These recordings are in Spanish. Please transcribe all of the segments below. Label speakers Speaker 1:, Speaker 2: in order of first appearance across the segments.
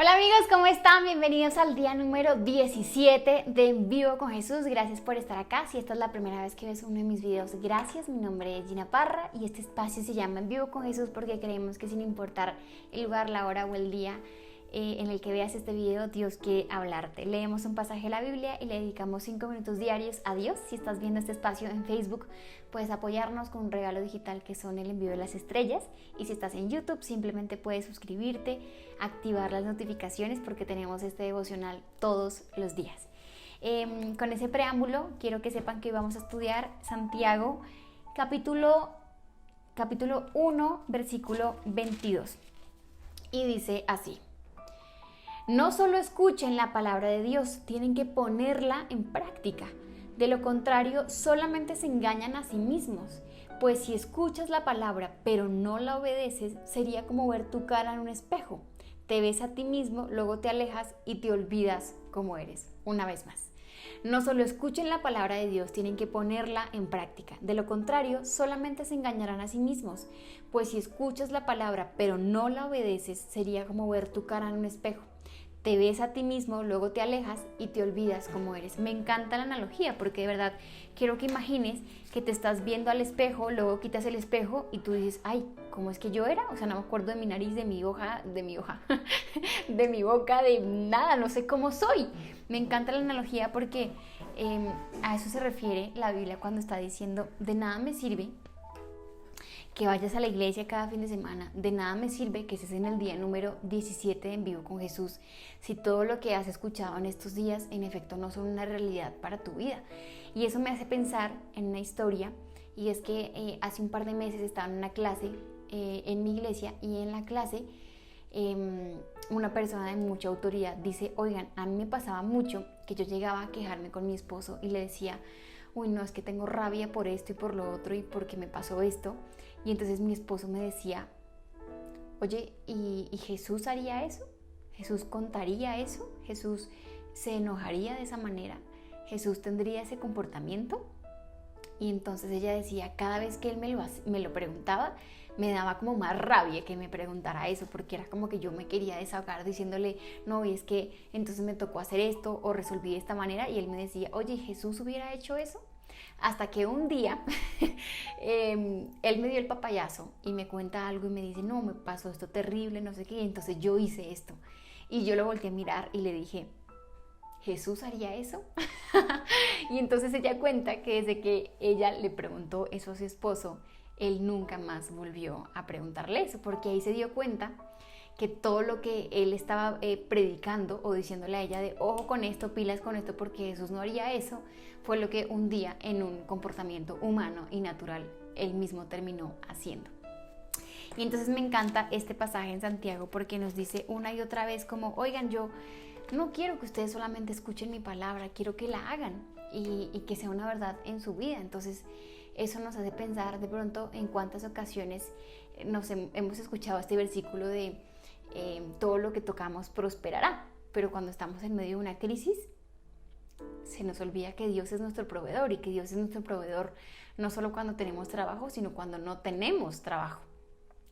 Speaker 1: Hola amigos, ¿cómo están? Bienvenidos al día número 17 de En Vivo con Jesús. Gracias por estar acá. Si esta es la primera vez que ves uno de mis videos, gracias. Mi nombre es Gina Parra y este espacio se llama En Vivo con Jesús porque creemos que sin importar el lugar, la hora o el día en el que veas este video, Dios quiere hablarte. Leemos un pasaje de la Biblia y le dedicamos 5 minutos diarios a Dios. Si estás viendo este espacio en Facebook, puedes apoyarnos con un regalo digital que son el envío de las estrellas. Y si estás en YouTube, simplemente puedes suscribirte, activar las notificaciones porque tenemos este devocional todos los días. Con ese preámbulo, quiero que sepan que hoy vamos a estudiar Santiago, capítulo 1, versículo 22. Y dice así: no solo escuchen la palabra de Dios, tienen que ponerla en práctica. De lo contrario, solamente se engañan a sí mismos. Pues si escuchas la palabra pero no la obedeces, sería como ver tu cara en un espejo. Te ves a ti mismo, luego te alejas y te olvidas cómo eres. Una vez más. No solo escuchen la palabra de Dios, tienen que ponerla en práctica. De lo contrario, solamente se engañarán a sí mismos. Pues si escuchas la palabra pero no la obedeces, sería como ver tu cara en un espejo. Te ves a ti mismo, luego te alejas y te olvidas cómo eres. Me encanta la analogía porque de verdad quiero que imagines que te estás viendo al espejo, luego quitas el espejo y tú dices, ay, ¿cómo es que yo era? O sea, no me acuerdo de mi nariz, de mi hoja, de mi boca, de nada, no sé cómo soy. Me encanta la analogía porque a eso se refiere la Biblia cuando está diciendo, de nada me sirve que vayas a la iglesia cada fin de semana, de nada me sirve que estés en el día número 17 de En Vivo con Jesús, si todo lo que has escuchado en estos días en efecto no son una realidad para tu vida. Y eso me hace pensar en una historia, y es que hace un par de meses estaba en una clase en mi iglesia, y en la clase una persona de mucha autoridad dice, oigan, a mí me pasaba mucho que yo llegaba a quejarme con mi esposo y le decía, uy, no, es que tengo rabia por esto y por lo otro y porque me pasó esto. Y entonces mi esposo me decía, oye, ¿y Jesús haría eso? ¿Jesús contaría eso? ¿Jesús se enojaría de esa manera? ¿Jesús tendría ese comportamiento? Y entonces ella decía, cada vez que él me lo preguntaba, me daba como más rabia que me preguntara eso, porque era como que yo me quería desahogar diciéndole, no, y es que entonces me tocó hacer esto o resolví de esta manera, y él me decía, oye, ¿Jesús hubiera hecho eso? Hasta que un día él me dio el papayazo y me cuenta algo y me dice, no, me pasó esto terrible, no sé qué, y entonces yo hice esto. Y yo lo volteé a mirar y le dije, ¿Jesús haría eso? Y entonces ella cuenta que desde que ella le preguntó eso a su esposo, él nunca más volvió a preguntarle eso, porque ahí se dio cuenta que todo lo que él estaba predicando o diciéndole a ella de ojo con esto, pilas con esto, porque Jesús no haría eso, fue lo que un día en un comportamiento humano y natural él mismo terminó haciendo. Y entonces me encanta este pasaje en Santiago porque nos dice una y otra vez como, oigan, yo no quiero que ustedes solamente escuchen mi palabra, quiero que la hagan y que sea una verdad en su vida. Entonces eso nos hace pensar de pronto en cuántas ocasiones hemos escuchado este versículo de todo lo que tocamos prosperará, pero cuando estamos en medio de una crisis se nos olvida que Dios es nuestro proveedor, y que Dios es nuestro proveedor no solo cuando tenemos trabajo, sino cuando no tenemos trabajo.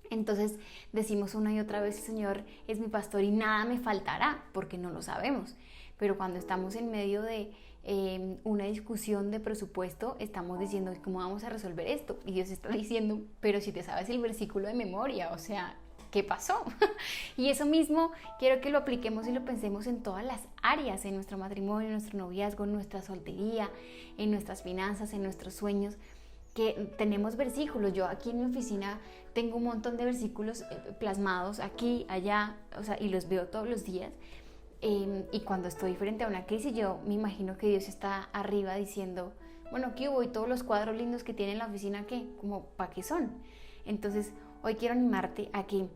Speaker 1: Entonces decimos una y otra vez, el Señor es mi pastor y nada me faltará, porque no lo sabemos. Pero cuando estamos en medio de una discusión de presupuesto, estamos diciendo, ¿cómo vamos a resolver esto? Y Dios está diciendo, pero si te sabes el versículo de memoria, o sea, ¿qué pasó? Y eso mismo quiero que lo apliquemos y lo pensemos en todas las áreas, en nuestro matrimonio, en nuestro noviazgo, en nuestra soltería, en nuestras finanzas, en nuestros sueños, que tenemos versículos. Yo aquí en mi oficina tengo un montón de versículos plasmados aquí, allá, o sea, y los veo todos los días. Y cuando estoy frente a una crisis, yo me imagino que Dios está arriba diciendo, bueno, ¿qué hubo? Y todos los cuadros lindos que tiene en la oficina, ¿qué? ¿Cómo para qué son? Entonces, hoy quiero animarte a que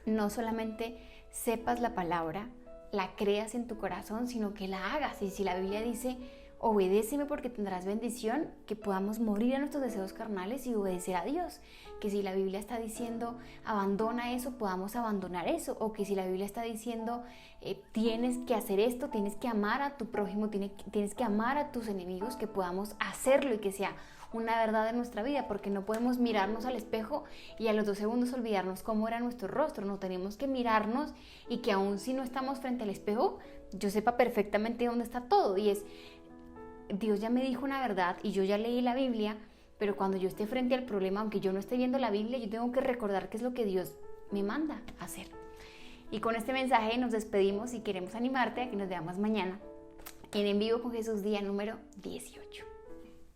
Speaker 1: no solamente sepas la palabra, la creas en tu corazón, sino que la hagas. Y si la Biblia dice, obedéceme porque tendrás bendición, que podamos morir a nuestros deseos carnales y obedecer a Dios. Que si la Biblia está diciendo abandona eso, podamos abandonar eso. O que si la Biblia está diciendo tienes que hacer esto, tienes que amar a tu prójimo, tienes que amar a tus enemigos, que podamos hacerlo y que sea una verdad en nuestra vida, porque no podemos mirarnos al espejo y a los 2 segundos olvidarnos cómo era nuestro rostro. No, tenemos que mirarnos y que aun si no estamos frente al espejo, yo sepa perfectamente dónde está todo. Y es, Dios ya me dijo una verdad y yo ya leí la Biblia, pero cuando yo esté frente al problema, aunque yo no esté viendo la Biblia, yo tengo que recordar qué es lo que Dios me manda a hacer. Y con este mensaje nos despedimos y queremos animarte a que nos veamos mañana en Vivo con Jesús, día número 18.